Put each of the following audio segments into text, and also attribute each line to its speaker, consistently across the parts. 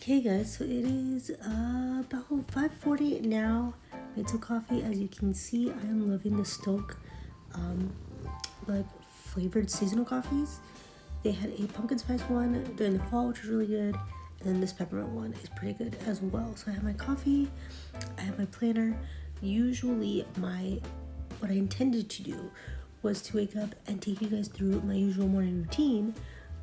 Speaker 1: Okay guys, so it is about 5:40 now. Made some coffee. As you can see, I am loving the Stoke like flavored seasonal coffees. They had a pumpkin spice one during the fall, which was really good, and then this peppermint one is pretty good as well. So I have my coffee, I have my planner. Usually what I intended to do was to wake up and take you guys through my usual morning routine,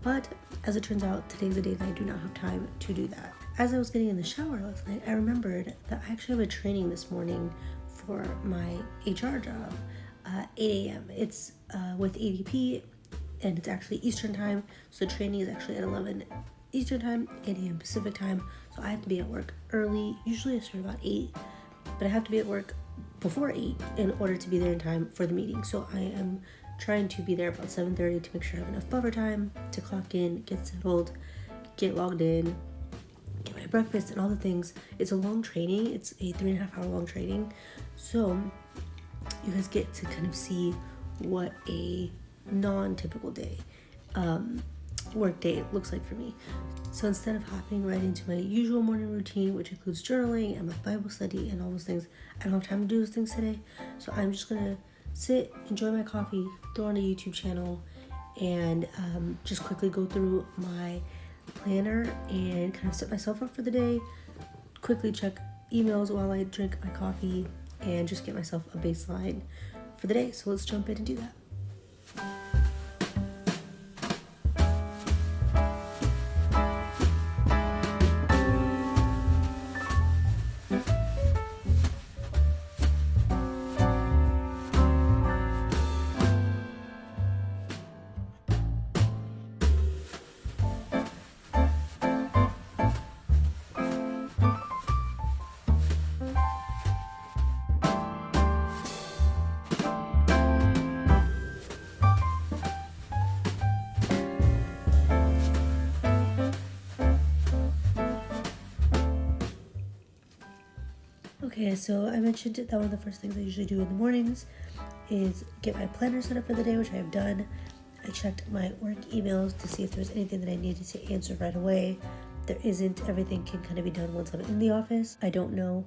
Speaker 1: but as it turns out, today's the day that I do not have time to do that. As I was getting in the shower last night, I remembered that I actually have a training this morning for my HR job, 8 a.m. It's with ADP, and it's actually Eastern time, so the training is actually at 11 Eastern time, 8 a.m. Pacific time, so I have to be at work early. Usually I start about 8, but I have to be at work before 8 in order to be there in time for the meeting. So I am trying to be there about 7:30 to make sure I have enough buffer time to clock in, get settled, get logged in, get my breakfast and all the things. It's a long training. It's a 3.5 hour long training. So you guys get to kind of see what a non-typical day, work day looks like for me. So instead of hopping right into my usual morning routine, which includes journaling and my Bible study and all those things, I don't have time to do those things today. So I'm just gonna sit, enjoy my coffee, throw on a YouTube channel, and just quickly go through my planner and kind of set myself up for the day, quickly check emails while I drink my coffee, and just get myself a baseline for the day. So let's jump in and do that. Okay, so I mentioned that one of the first things I usually do in the mornings is get my planner set up for the day, which I have done. I checked my work emails to see if there was anything that I needed to answer right away. There isn't. Everything can kind of be done once I'm in the office. I don't know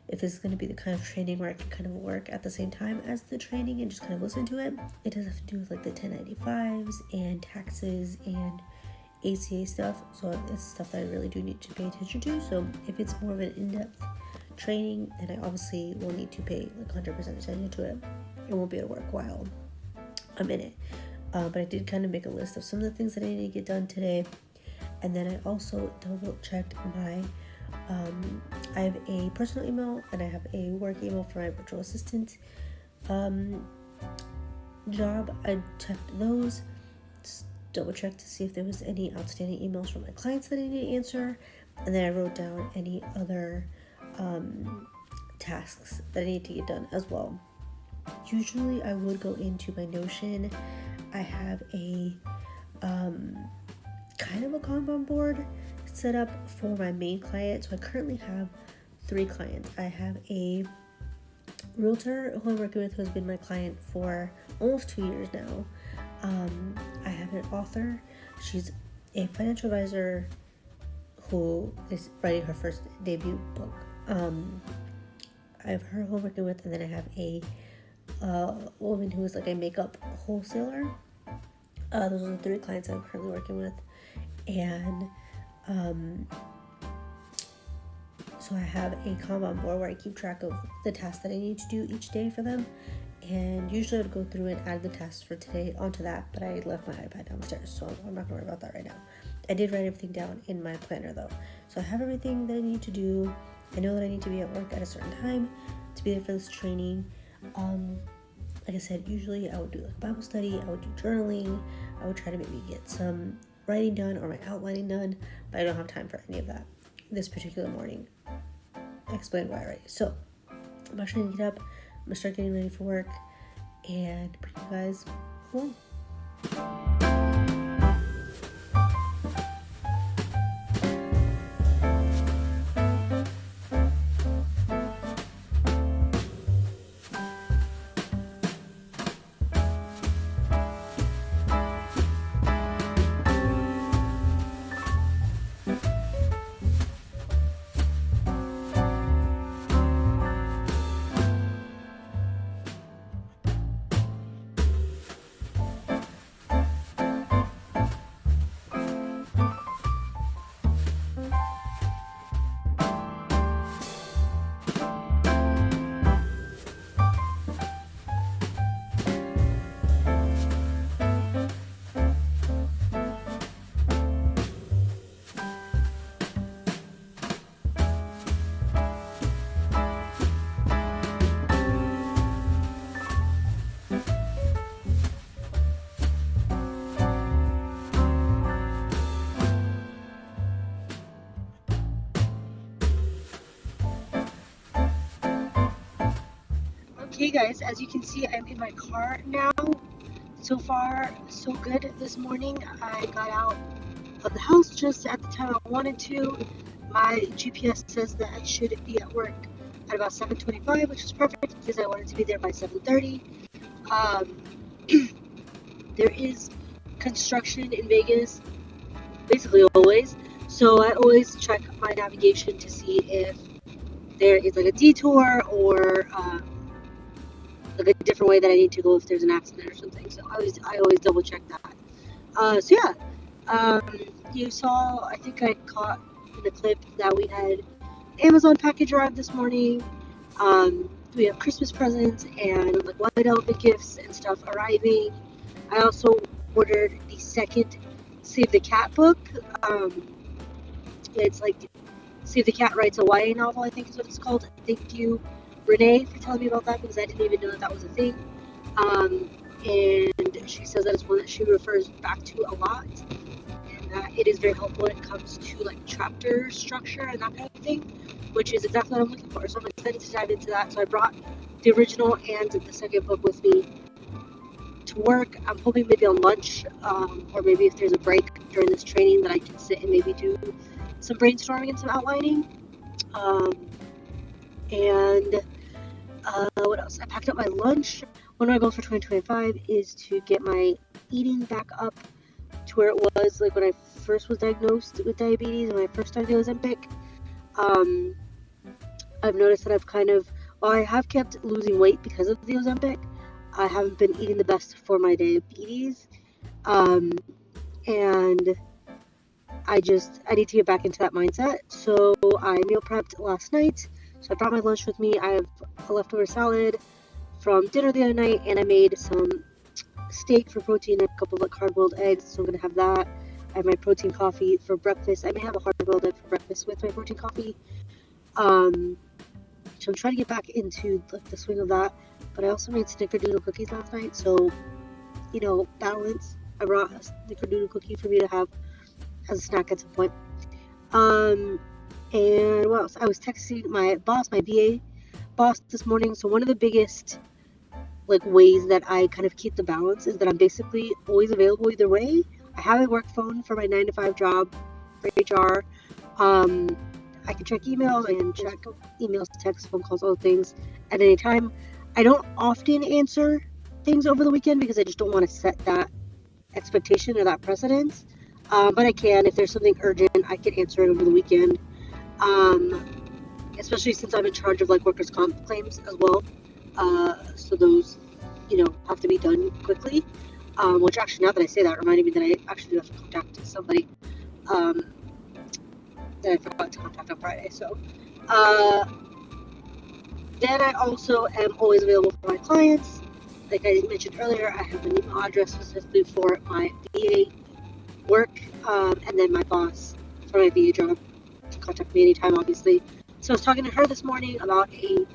Speaker 1: if this is going to be the kind of training where I can kind of work at the same time as the training and just kind of listen to it. It does have to do with like the 1095s and taxes and ACA stuff, so it's stuff that I really do need to pay attention to. So if it's more of an in-depth training, then I obviously will need to pay like 100% attention to it. It won't be able to work while I'm in it. But I did kind of make a list of some of the things that I need to get done today. And then I also double checked my, I have a personal email and I have a work email for my virtual assistant job. I checked those, double checked to see if there was any outstanding emails from my clients that I need to answer. And then I wrote down any other tasks that I need to get done as well. Usually I would go into my Notion. I have a kind of a Kanban board set up for my main client. So I currently have 3 clients. I have a realtor who I'm working with who has been my client for almost 2 years now. I have an author. She's a financial advisor who is writing her first debut book. I have her who I'm working with, and then I have a woman who is like a makeup wholesaler. Those are the 3 clients I'm currently working with, and so I have a Kanban board where I keep track of the tasks that I need to do each day for them, and usually I would go through and add the tasks for today onto that, but I left my iPad downstairs, so I'm not gonna worry about that right now. I did write everything down in my planner though, so I have everything that I need to do. I know that I need to be at work at a certain time to be there for this training. Like I said, usually I would do like Bible study, I would do journaling, I would try to maybe get some writing done or my outlining done, but I don't have time for any of that this particular morning. I explained why already. So I'm actually gonna get up, I'm gonna start getting ready for work and bring you guys along. Okay guys, as you can see, I'm in my car now. So far, so good this morning. I got out of the house just at the time I wanted to. My GPS says that I should be at work at about 7:25, which is perfect because I wanted to be there by 7:30. Um, there is construction in Vegas basically always, so I always check my navigation to see if there is like a detour or like a different way that I need to go if there's an accident or something. So I always double check that. So yeah, um, you saw, I think I caught in the clip that we had Amazon package arrive this morning. We have Christmas presents and like white elephant gifts and stuff arriving. I also ordered the second Save the Cat book. Um, it's like Save the Cat Writes a YA novel, I think is what it's called. Thank you, Renee, for telling me about that because I didn't even know that that was a thing. And she says that it's one that she refers back to a lot, and that it is very helpful when it comes to like chapter structure and that kind of thing, which is exactly what I'm looking for. So I'm excited to dive into that. So I brought the original and the second book with me to work. I'm hoping maybe on lunch, or maybe if there's a break during this training, that I can sit and maybe do some brainstorming and some outlining. Um, and what else? I packed up my lunch. One of my goals for 2025 is to get my eating back up to where it was like when I first was diagnosed with diabetes and when I first started the Ozempic. Um, I've noticed that while I have kept losing weight because of the Ozempic, I haven't been eating the best for my diabetes. And I need to get back into that mindset. So I meal prepped last night. So I brought my lunch with me. I have a leftover salad from dinner the other night, and I made some steak for protein and a couple of like hard-boiled eggs. So I'm gonna have that. I have my protein coffee for breakfast. I may have a hard-boiled egg for breakfast with my protein coffee. So I'm trying to get back into like the swing of that. But I also made snickerdoodle cookies last night. So balance. I brought a snickerdoodle cookie for me to have as a snack at some point. And what else? I was texting my boss, my VA boss this morning. So one of the biggest like ways that I kind of keep the balance is that I'm basically always available either way. I have a work phone for my 9 to 5 job for HR. I can check emails, I can check emails, texts, phone calls, all things at any time. I don't often answer things over the weekend because I just don't want to set that expectation or that precedence. But I can, if there's something urgent, I can answer it over the weekend. Especially since I'm in charge of like workers' comp claims as well. So those, have to be done quickly. Which actually, now that I say that, reminded me that I actually do have to contact somebody that I forgot to contact on Friday. So then I also am always available for my clients. Like I mentioned earlier, I have an email address specifically for my VA work, and then my boss for my VA job to contact me anytime, obviously. So I was talking to her this morning about a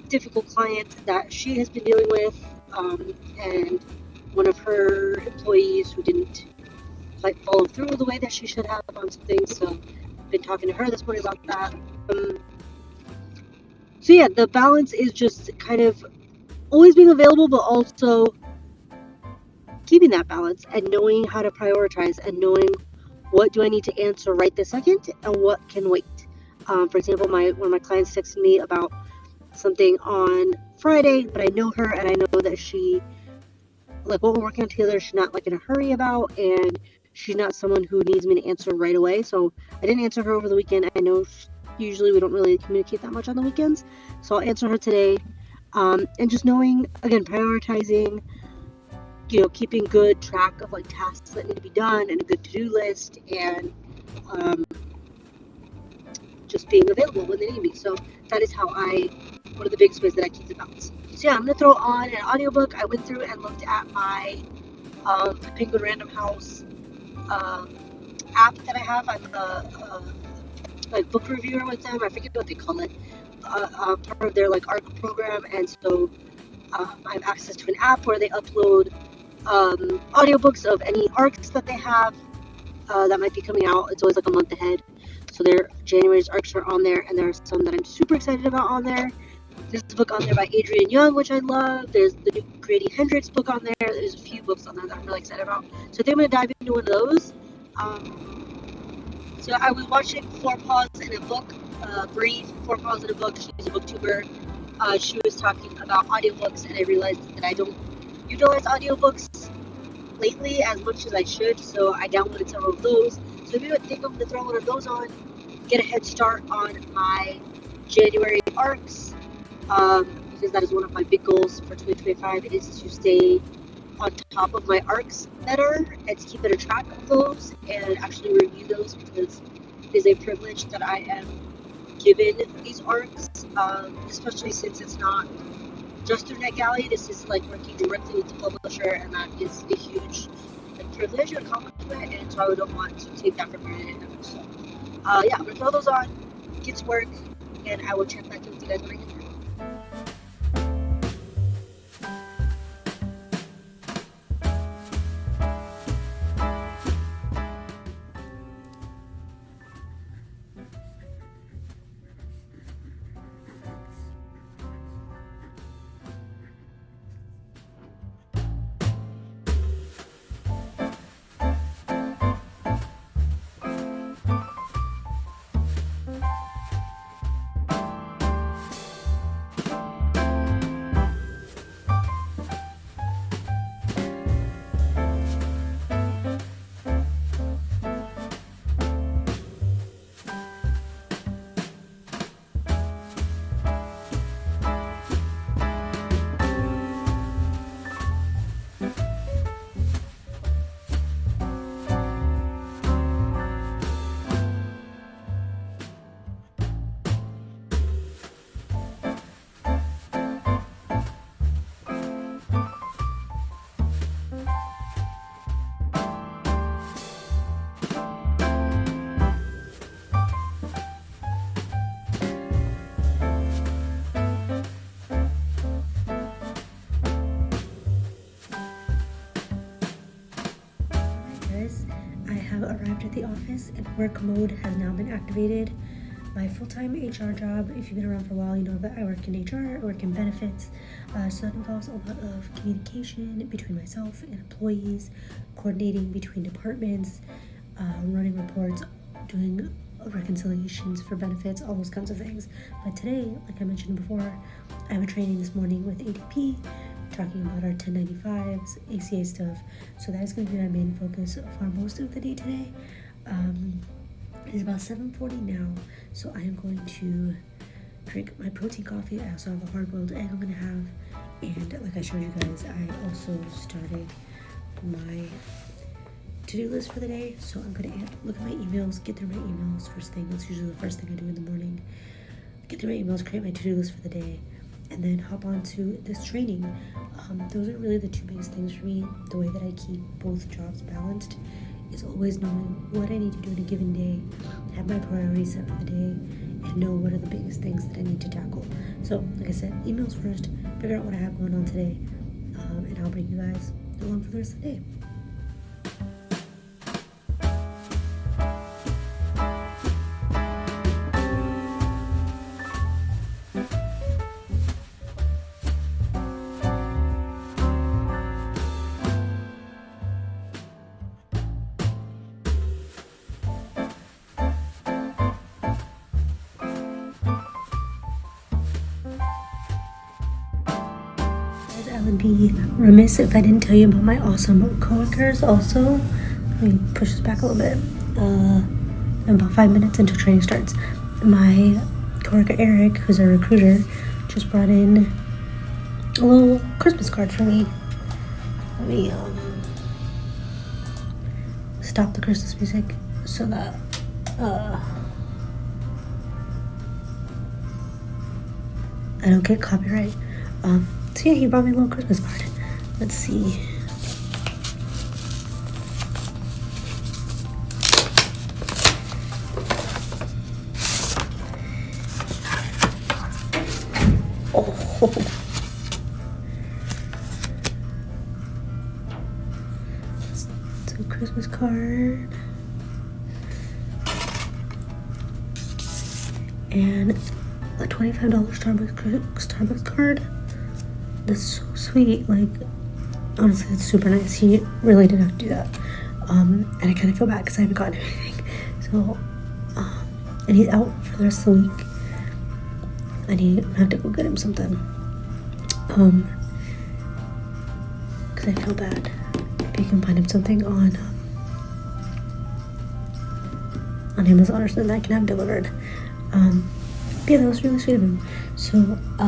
Speaker 1: difficult client that she has been dealing with, and one of her employees who didn't quite follow through the way that she should have on some things. So I've been talking to her this morning about that. So yeah, the balance is just kind of always being available, but also keeping that balance and knowing how to prioritize and knowing what do I need to answer right this second and what can wait. For example, one of my clients texted me about something on Friday, but I know her and I know that she, like what we're working on together, she's not like in a hurry about, and she's not someone who needs me to answer right away. So I didn't answer her over the weekend. I know usually we don't really communicate that much on the weekends, so I'll answer her today. And just knowing, again, prioritizing, keeping good track of like tasks that need to be done and a good to-do list, and just being available when they need me. So that is one of the biggest ways that I keep the balance. So yeah, I'm gonna throw on an audiobook. I went through and looked at my Penguin Random House app that I have. I'm a like book reviewer with them. I forget what they call it. Part of their like ARC program, and so I have access to an app where they upload audiobooks of any ARCs that they have that might be coming out. It's always like a month ahead. So their January's ARCs are on there, and there are some that I'm super excited about on there.
Speaker 2: There's a book on there by Adrian Young, which I love. There's the new Grady Hendrix book on there. There's a few books on there that I'm really excited about. So I think I'm going to dive into one of those. So I was watching Four Paws in a Book, Breathe, Four Paws in a Book. She's a booktuber. She was talking about audiobooks, and I realized that I don't utilize audiobooks lately as much as I should, so I downloaded several of those. So maybe I think I'm going to throw one of those on, get a head start on my January arcs, because that is one of my big goals for 2025 is to stay on top of my arcs better and to keep better track of those and actually review those, because it is a privilege that I am given these arcs, especially since it's not just through NetGalley. This is like working directly with the publisher, and that is a huge privilege and accomplishment, and so I don't want to take that for granted. So, yeah, I'm gonna throw those on, get to work, and I will check back in with you guys when I get there.
Speaker 1: I have arrived at the office and work mode has now been activated. My full-time HR job, if you've been around for a while, you know that I work in HR, I work in benefits, so that involves a lot of communication between myself and employees, coordinating between departments, running reports, doing reconciliations for benefits, all those kinds of things. But today, like I mentioned before, I have a training this morning with ADP, talking about our 1095s, ACA stuff. So that is going to be my main focus for most of the day today. It is about 7:40 now, so I am going to drink my protein coffee. I also have a hard-boiled egg I'm going to have, and like I showed you guys, I also started my to-do list for the day. So I'm going to look at my emails, get through my emails first thing. That's usually the first thing I do in the morning. Get through my emails, create my to-do list for the day, and then hop on to this training. Those are really the two biggest things for me. The way that I keep both jobs balanced is always knowing what I need to do in a given day, have my priorities set for the day, and know what are the biggest things that I need to tackle. So, like I said, emails first, figure out what I have going on today, and I'll bring you guys along for the rest of the day. I would be remiss if I didn't tell you about my awesome coworkers also. Let me push this back a little bit. I'm about 5 minutes until training starts. My coworker Eric, who's a recruiter, just brought in a little Christmas card for me. Let me stop the Christmas music so that I don't get copyright. So yeah, he brought me a little Christmas card. Let's see. Oh. It's a Christmas card. And a $25 Starbucks card. That's so sweet. Like, honestly, it's super nice. He really didn't have to do that. And I kind of feel bad because I haven't gotten anything. So, and he's out for the rest of the week. I have to go get him something. Because I feel bad. Maybe you can find him something on Amazon or something that I can have delivered. Yeah, that was really sweet of him. So, I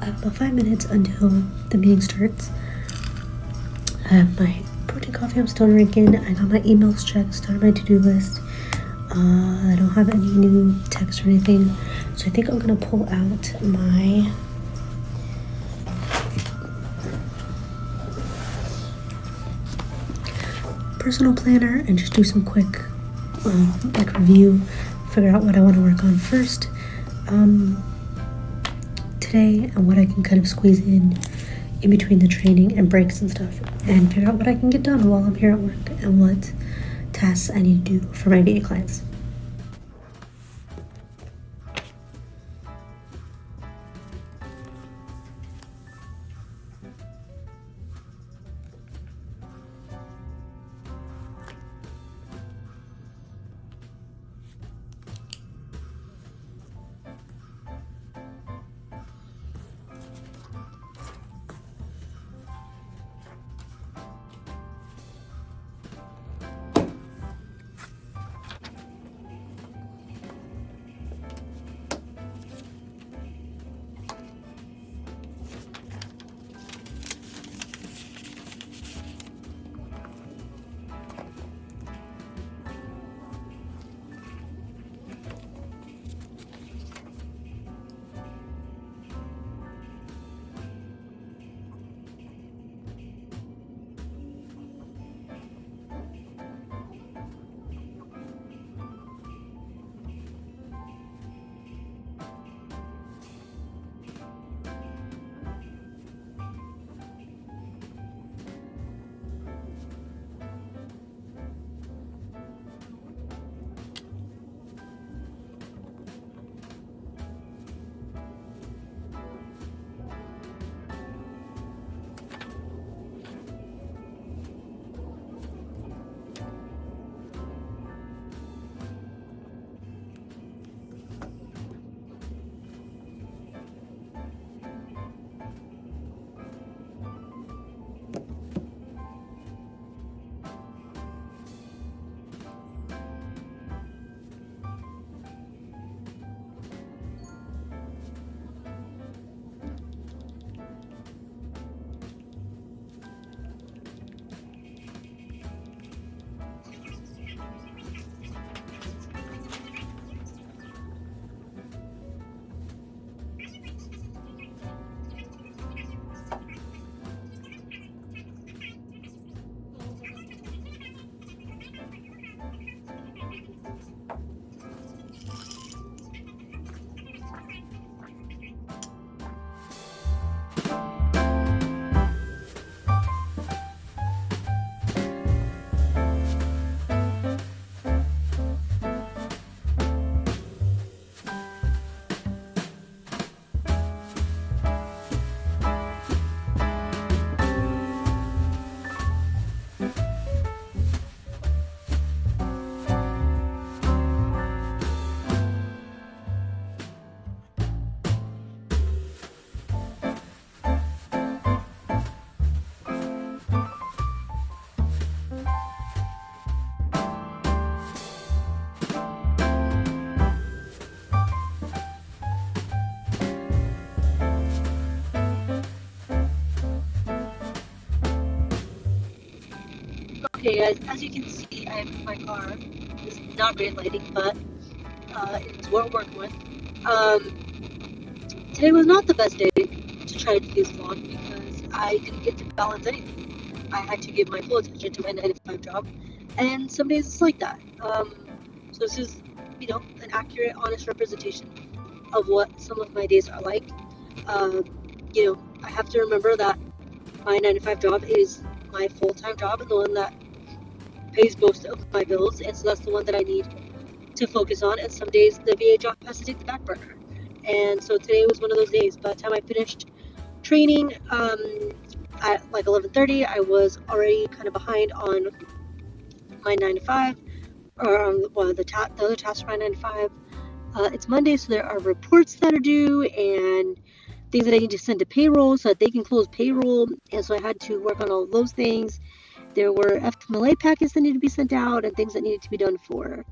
Speaker 1: have about 5 minutes until the meeting starts. I have my protein coffee I'm still drinking. I got my emails checked, started my to-do list. I don't have any new texts or anything. So I think I'm gonna pull out my personal planner and just do some quick like review, figure out what I want to work on first today and what I can kind of squeeze in between the training and breaks and stuff, and figure out what I can get done while I'm here at work and what tasks I need to do for my VA clients.
Speaker 2: Okay, guys, as you can see, I have my car. It's not great lighting, but it's what we're working with. Today was not the best day to try to do this vlog because I didn't get to balance anything. I had to give my full attention to my 9 to 5 job, and some days it's like that. So this is, an accurate, honest representation of what some of my days are like. I have to remember that my 9 to 5 job is my full-time job and the one that pays most of my bills, and so that's the one that I need to focus on. And some days the VA job has to take the back burner, And so today was one of those days. By the time I finished training at like 11:30, I was already kind of behind on my 9 to 5, or on the other tasks for my 9 to 5. It's Monday, so there are reports that are due and things that I need to send to payroll so that they can close payroll. And so I had to work on all of those things. There were FMLA packets that needed to be sent out and things that needed to be done for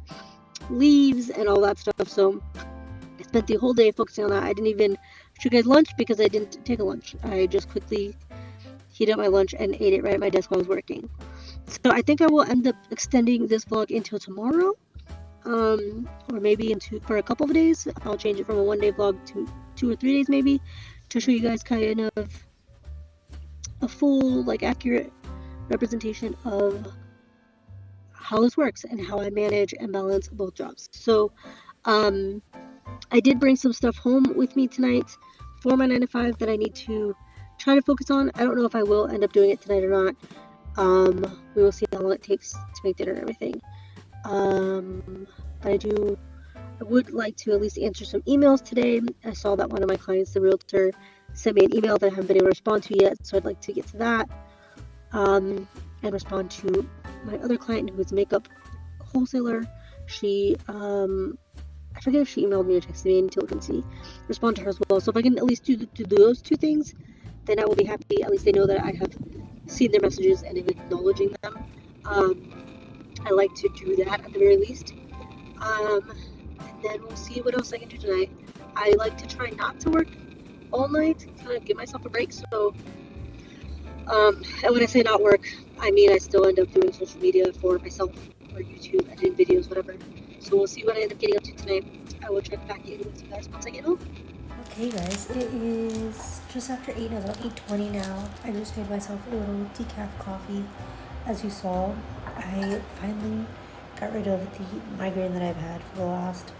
Speaker 2: leaves and all that stuff. So I spent the whole day focusing on that. I didn't even show you guys lunch because I didn't take a lunch. I just quickly heated up my lunch and ate it right at my desk while I was working. So I think I will end up extending this vlog until tomorrow. Or maybe for a couple of days. I'll change it from a 1-day vlog to 2 or 3 days maybe, to show you guys kind of a full, like, accurate representation of how this works and how I manage and balance both jobs. So I did bring some stuff home with me tonight for my 9 to 5 that I need to try to focus on. I don't know if I will end up doing it tonight or not. We will see how long it takes to make dinner and everything. But I would like to at least answer some emails today. I saw that one of my clients, the realtor, sent me an email that I haven't been able to respond to yet, so I'd like to get to that. And respond to my other client who is a makeup wholesaler. She, I forget if she emailed me or texted me, until I can see, respond to her as well. So if I can at least do those two things, then I will be happy. At least they know that I have seen their messages and am acknowledging them. I like to do that at the very least. And then we'll see what else I can do tonight. I like to try not to work all night, kind of give myself a break. So, and when I say not work, I mean I still end up doing social media for myself, or YouTube, editing videos, whatever. So we'll see what I end up getting up to tonight. I will check back in with you guys once I get home.
Speaker 1: Okay guys, it is just after 8, it's about 8:20 now. I just made myself a little decaf coffee. As you saw, I finally got rid of the migraine that I've had for the last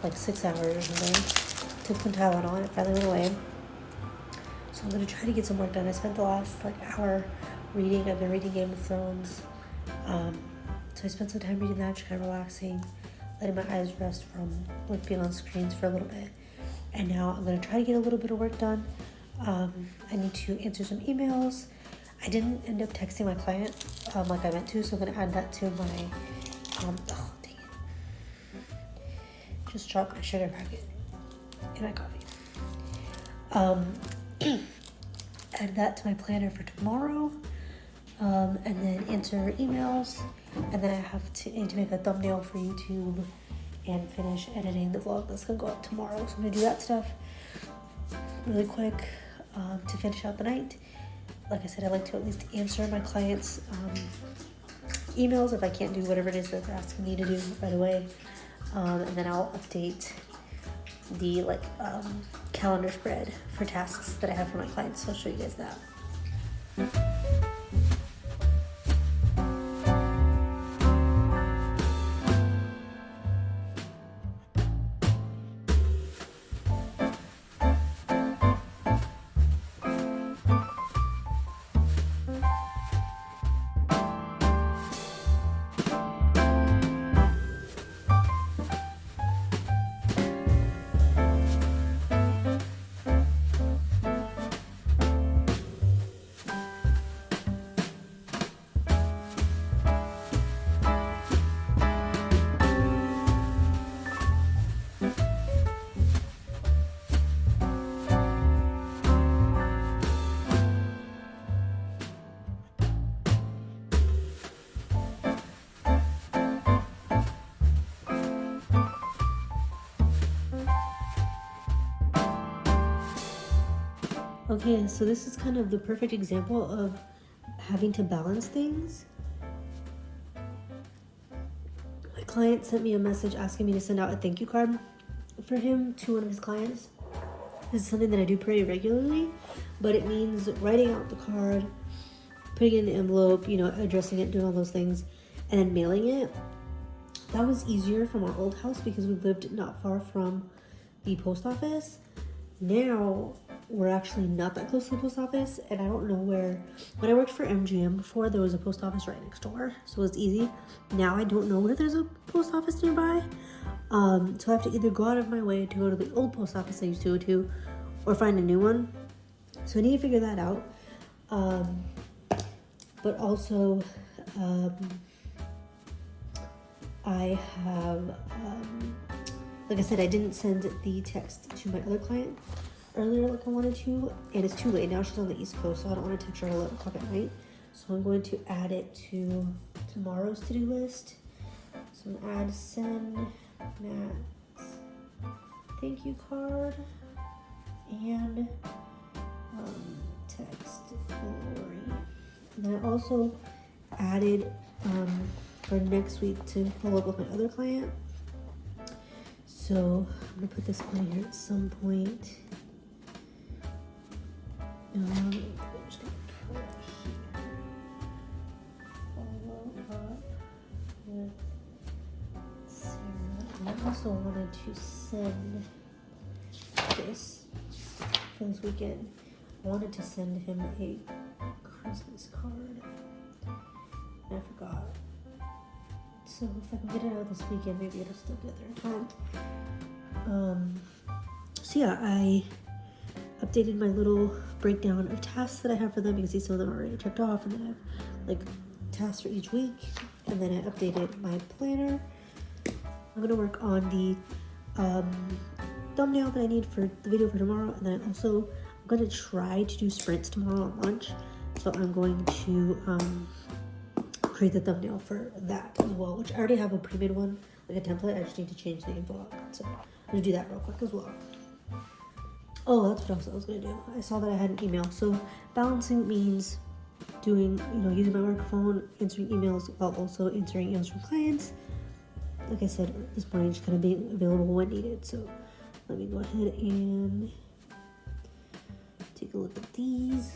Speaker 1: like 6 hours or something. Took some Tylenol and it finally went away. So I'm gonna try to get some work done. I spent the last like hour reading. I've been reading Game of Thrones. So I spent some time reading that, just kind of relaxing, letting my eyes rest from like being on screens for a little bit. And now I'm gonna try to get a little bit of work done. I need to answer some emails. I didn't end up texting my client like I meant to, so I'm gonna add that to my, oh dang it. Just dropped my sugar packet in my coffee. Add that to my planner for tomorrow. And then answer emails. And then I need to make a thumbnail for YouTube and finish editing the vlog that's gonna go up tomorrow. So I'm gonna do that stuff really quick to finish out the night. Like I said, I like to at least answer my clients' emails if I can't do whatever it is that they're asking me to do right away. And then I'll update the calendar spread for tasks that I have for my clients. So I'll show you guys that. Okay, so this is kind of the perfect example of having to balance things. My client sent me a message asking me to send out a thank you card for him to one of his clients. This is something that I do pretty regularly, but it means writing out the card, putting it in the envelope, addressing it, doing all those things, and then mailing it. That was easier from our old house because we lived not far from the post office. Now we're actually not that close to the post office, and I don't know where. When I worked for MGM before, there was a post office right next door, so it was easy. Now I don't know where there's a post office nearby. So I have to either go out of my way to go to the old post office I used to go to, or find a new one. So I need to figure that out. But also, I have, like I said, I didn't send the text to my other client earlier like I wanted to, and it's too late now. She's on the East Coast, so I don't want to text her at 11 o'clock at night. So I'm going to add it to tomorrow's to-do list. So I'm gonna add send Matt's thank you card and text Lori. And then I also added for next week to follow up with my other client. So I'm gonna put this on here at some point. I'm just gonna put it here. Follow up with Sarah. And I also wanted to send this for this weekend. I wanted to send him a Christmas card, and I forgot. So if I can get it out this weekend, maybe it'll still get there in time. So yeah, I updated my little breakdown of tasks that I have for them, because some of them are already checked off, and then I have like tasks for each week. And then I updated my planner. I'm gonna work on the thumbnail that I need for the video for tomorrow, and then I'm gonna try to do sprints tomorrow at lunch. So I'm going to create the thumbnail for that as well, which I already have a pre-made one, like a template. I just need to change the info on that. So I'm gonna do that real quick as well. Oh, that's what else I was gonna do. I saw that I had an email. So balancing means doing, using my work phone, answering emails while also answering emails from clients. Like I said this morning, just kind of being available when needed. So let me go ahead and take a look at these.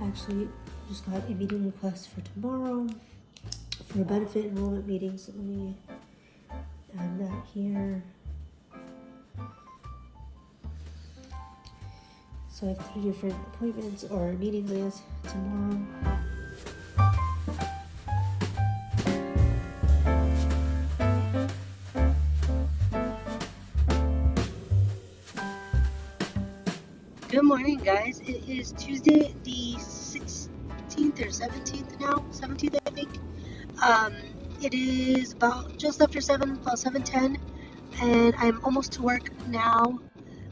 Speaker 1: Actually, just got a meeting request for tomorrow for a benefit enrollment meeting. So let me add that here. So I have 3 different appointments or meetings, I guess, tomorrow.
Speaker 2: Good morning, guys. It is Tuesday, the 16th or 17th now. 17th, I think. It is about just after 7, about 7:10, and I'm almost to work now.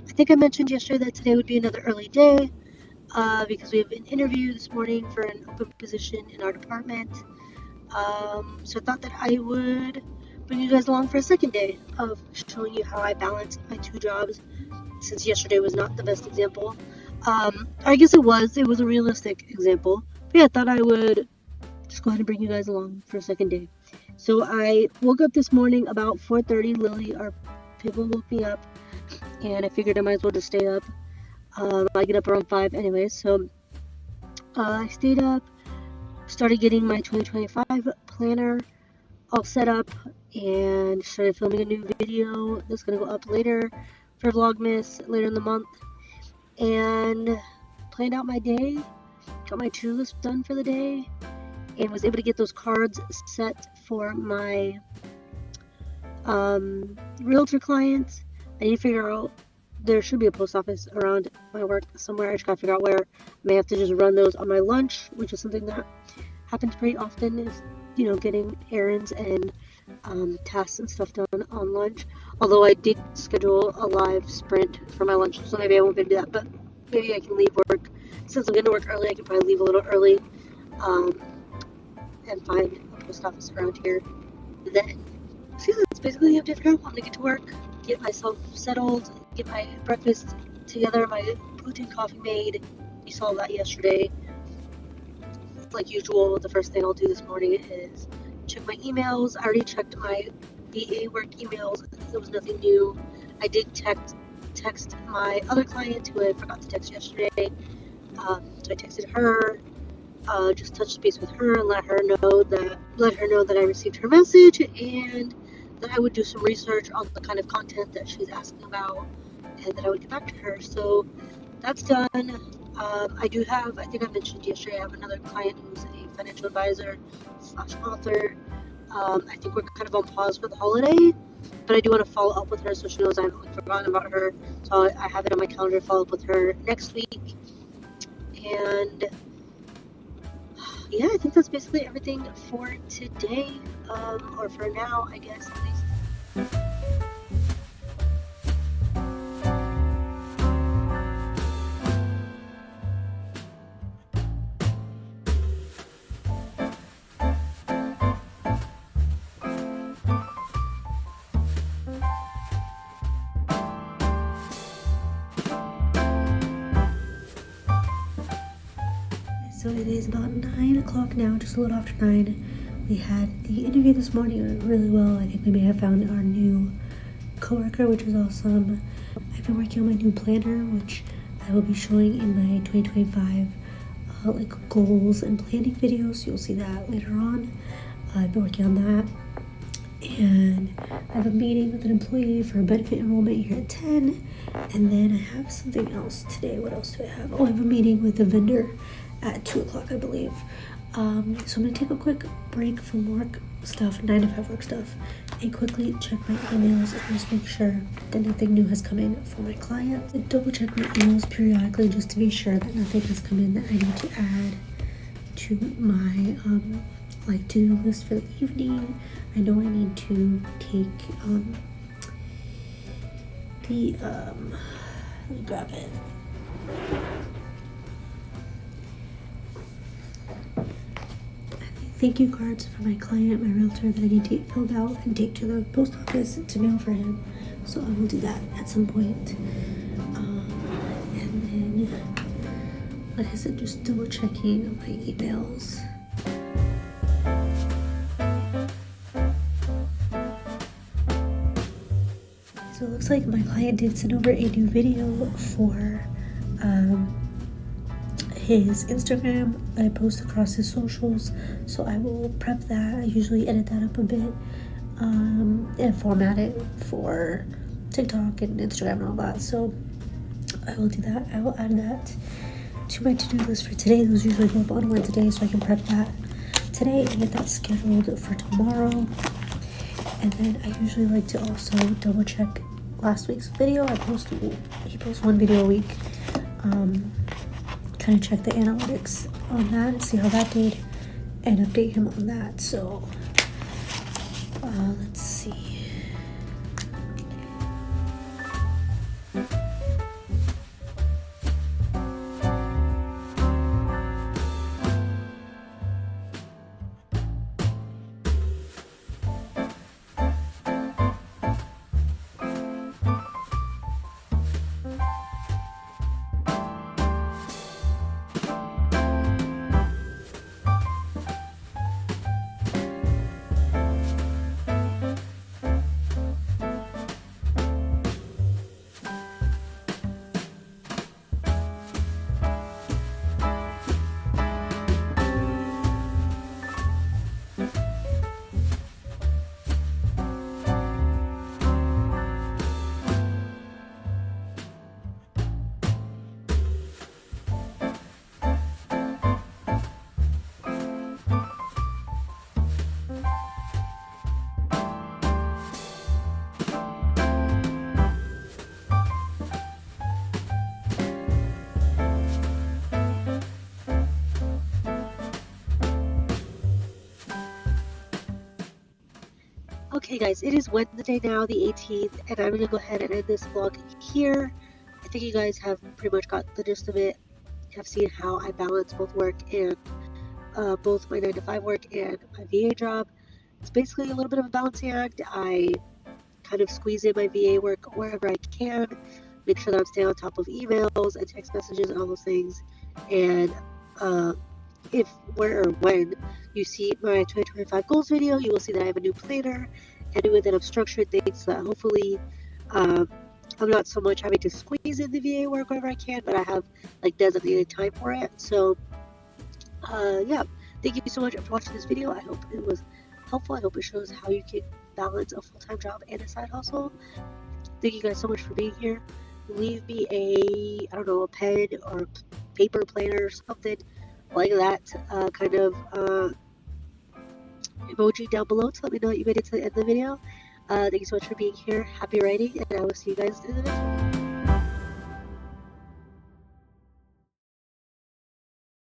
Speaker 2: I think I mentioned yesterday that today would be another early day because we have an interview this morning for an open position in our department. So I thought that I would bring you guys along for a second day of showing you how I balance my 2 jobs, since yesterday was not the best example. I guess it was a realistic example. But yeah, I thought I would just go ahead and bring you guys along for a second day. So I woke up this morning about 4:30. Lily, our people, woke me up, and I figured I might as well just stay up. I get up around 5 anyway, so I stayed up, started getting my 2025 planner all set up, and started filming a new video that's going to go up later for Vlogmas later in the month, and planned out my day, got my to-do list done for the day, and was able to get those cards set for my realtor clients. I need to figure out, there should be a post office around my work somewhere. I just gotta figure out where. I may have to just run those on my lunch, which is something that happens pretty often, is getting errands and tasks and stuff done on lunch. Although I did schedule a live sprint for my lunch, so maybe I won't be able to do that, but maybe I can leave work. Since I'm going to work early, I can probably leave a little early and find a post office around here. Then, so that's basically the update for now. I'm going to get to work, get myself settled, get my breakfast together, my protein coffee made. You saw that yesterday. Like usual, the first thing I'll do this morning is check my emails. I already checked my VA work emails. There was nothing new. I did text my other client who I forgot to text yesterday. So I texted her, just touched base with her and let her know that I received her message and that I would do some research on the kind of content that she's asking about, and that I would get back to her. So that's done. I do have, I think I mentioned yesterday, I have another client who's a financial advisor slash author. I think we're kind of on pause for the holiday, but I do want to follow up with her so she knows I haven't forgotten about her. So I have it on my calendar to follow up with her next week. And yeah, I think that's basically everything for today, or for now, I guess, at least.
Speaker 1: So it is about 9 o'clock now, just a little after 9. We had the interview this morning. It went really well. I think we may have found our new coworker, which is awesome. I've been working on my new planner, which I will be showing in my 2025 like goals and planning videos. You'll see that later on. I've been working on that. And I have a meeting with an employee for benefit enrollment here at 10. And then I have something else today. What else do I have? Oh, I have a meeting with a vendor at 2 o'clock, I believe. So I'm gonna take a quick break from work stuff, 9 to 5 work stuff, and quickly check my emails and just make sure that nothing new has come in for my clients. I double check my emails periodically just to be sure that nothing has come in that I need to add to my like to-do list for the evening. I know I need to take let me grab it. Thank you cards for my client, my realtor, that I need to get filled out and take to the post office to mail for him. So I will do that at some point. And then, like I said, just double checking my emails. So it looks like my client did send over a new video for his Instagram that I post across his socials. So I will prep that. I usually edit that up a bit and format it for TikTok and Instagram and all that. So I will do that. I will add that to my to-do list for today. Those usually go up on Wednesday, so I can prep that today and get that scheduled for tomorrow. And then I usually like to also double check last week's video. He posts one video a week. Kind of check the analytics on that and see how that did and update him on that. So let's see.
Speaker 2: Okay guys, it is Wednesday now, the 18th, and I'm gonna go ahead and end this vlog here. I think you guys have pretty much got the gist of it. You have seen how I balance both work and both my 9 to 5 work and my VA job. It's basically a little bit of a balancing act. I kind of squeeze in my VA work wherever I can, make sure that I'm staying on top of emails and text messages and all those things. And if, where, or when you see my 2025 goals video, you will see that I have a new planner and with that I've structured things so that hopefully I'm not so much having to squeeze in the VA work wherever I can, but I have like designated time for it. So yeah, thank you so much for watching this video. I hope it was helpful. I hope it shows how you can balance a full-time job and a side hustle. Thank you guys so much for being here. Leave me a, I don't know, a pen or paper planner or something like that kind of emoji down below to let me know that you made it to the end of the video. Thank you so much for being here. Happy writing, and I will see you guys in the next one.